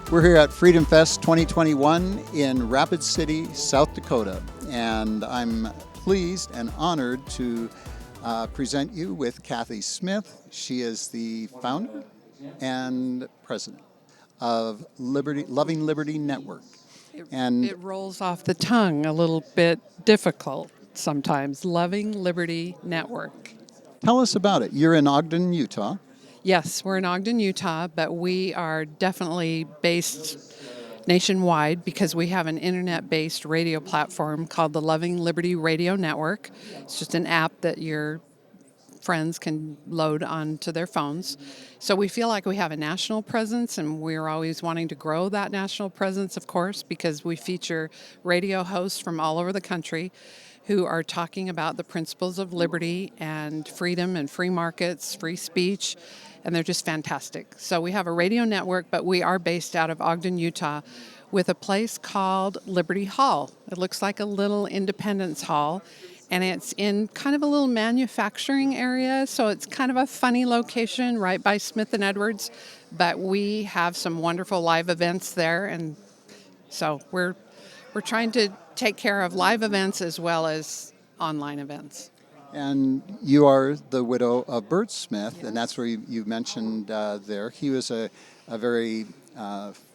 We're here at FreedomFest 2021 in Rapid City, South Dakota, and I'm pleased and honored to present you with Kathy Smith. She is the founder and president of Loving Liberty Network. It rolls off the tongue a little bit difficult sometimes. Loving Liberty Network. Tell us about it. You're in Ogden, Utah. Yes, we're in Ogden, Utah, but we are definitely based nationwide because we have an internet-based radio platform called the Loving Liberty Radio Network. It's just an app that your friends can load onto their phones. So we feel like we have a national presence, and we're always wanting to grow that national presence, of course, because we feature radio hosts from all over the country who are talking about the principles of liberty and freedom and free markets, free speech, and they're just fantastic. So we have a radio network, but we are based out of Ogden, Utah, with a place called Liberty Hall. It looks like a little Independence Hall, and it's in kind of a little manufacturing area, so it's kind of a funny location right by Smith and Edwards, but we have some wonderful live events there, and so we're trying to take care of live events as well as online events. And you are the widow of Bert Smith, and that's where you mentioned there. He was a very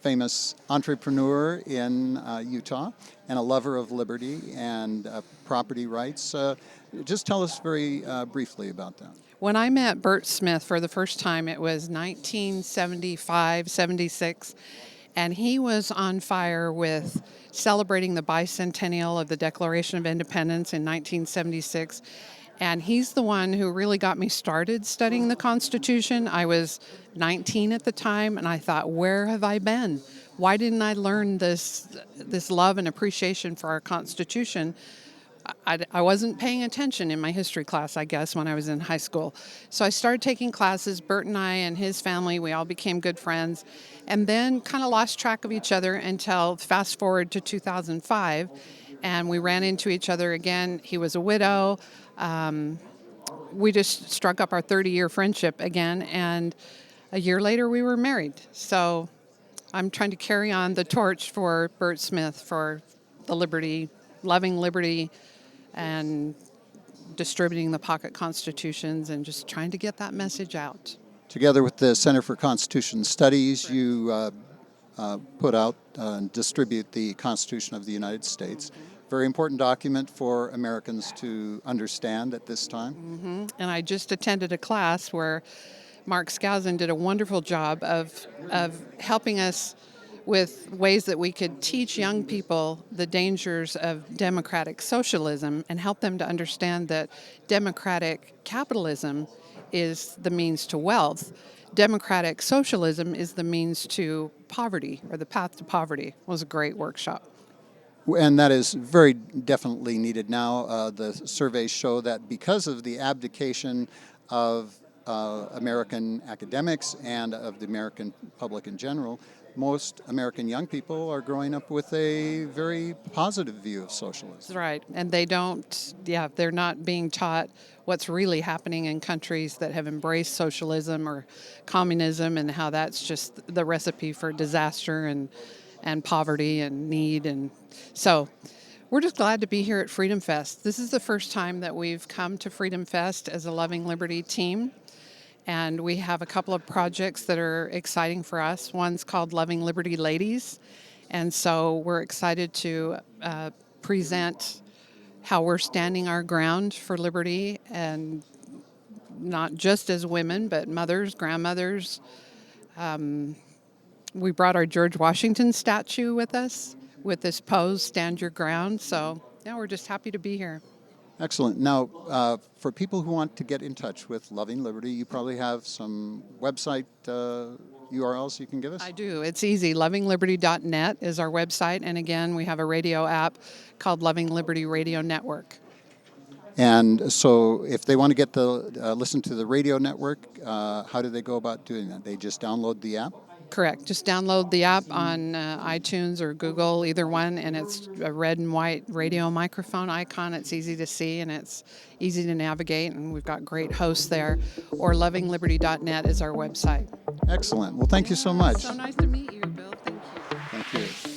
famous entrepreneur in Utah and a lover of liberty and property rights. Just tell us very briefly about that. When I met Bert Smith for the first time, it was 1975, 76, and he was on fire with celebrating the bicentennial of the Declaration of Independence in 1976. And he's the one who really got me started studying the Constitution. I was 19 at the time, and I thought, where have I been? Why didn't I learn this love and appreciation for our Constitution? I wasn't paying attention in my history class, I guess, when I was in high school. So I started taking classes. Bert and I and his family, we all became good friends, and then kind of lost track of each other until fast forward to 2005, and we ran into each other again. He was a widow. We just struck up our 30-year friendship again, and a year later we were married. So I'm trying to carry on the torch for Bert Smith for the liberty, loving liberty, and distributing the pocket constitutions and just trying to get that message out. Together with the Center for Constitution Studies, you put out and distribute the Constitution of the United States. Very important document for Americans to understand at this time. Mm-hmm. And I just attended a class where Mark Skousen did a wonderful job of helping us with ways that we could teach young people the dangers of democratic socialism and help them to understand that democratic capitalism is the means to wealth. Democratic socialism is the means to poverty, or the path to poverty. It was a great workshop. And that is very definitely needed now. The surveys show that because of the abdication of American academics and of the American public in general, most American young people are growing up with a very positive view of socialism. That's right. And they're not being taught what's really happening in countries that have embraced socialism or communism, and how that's just the recipe for disaster and poverty and need. And so we're just glad to be here at Freedom Fest. This is the first time that we've come to Freedom Fest as a Loving Liberty team. And we have a couple of projects that are exciting for us. One's called Loving Liberty Ladies. And so we're excited to present how we're standing our ground for liberty, and not just as women, but mothers, grandmothers. We brought our George Washington statue with us with this pose, Stand Your Ground. So, yeah, we're just happy to be here. Excellent. Now, for people who want to get in touch with Loving Liberty, you probably have some website URLs you can give us? I do. It's easy. LovingLiberty.net is our website. And again, we have a radio app called Loving Liberty Radio Network. And so if they want to get listen to the radio network, how do they go about doing that? They just download the app? Correct. Just download the app on iTunes or Google, either one, and it's a red and white radio microphone icon. It's easy to see and it's easy to navigate, and we've got great hosts there. Or lovingliberty.net is our website. Excellent. Well, thank you so much. So nice to meet you, Bill. Thank you. Thank you.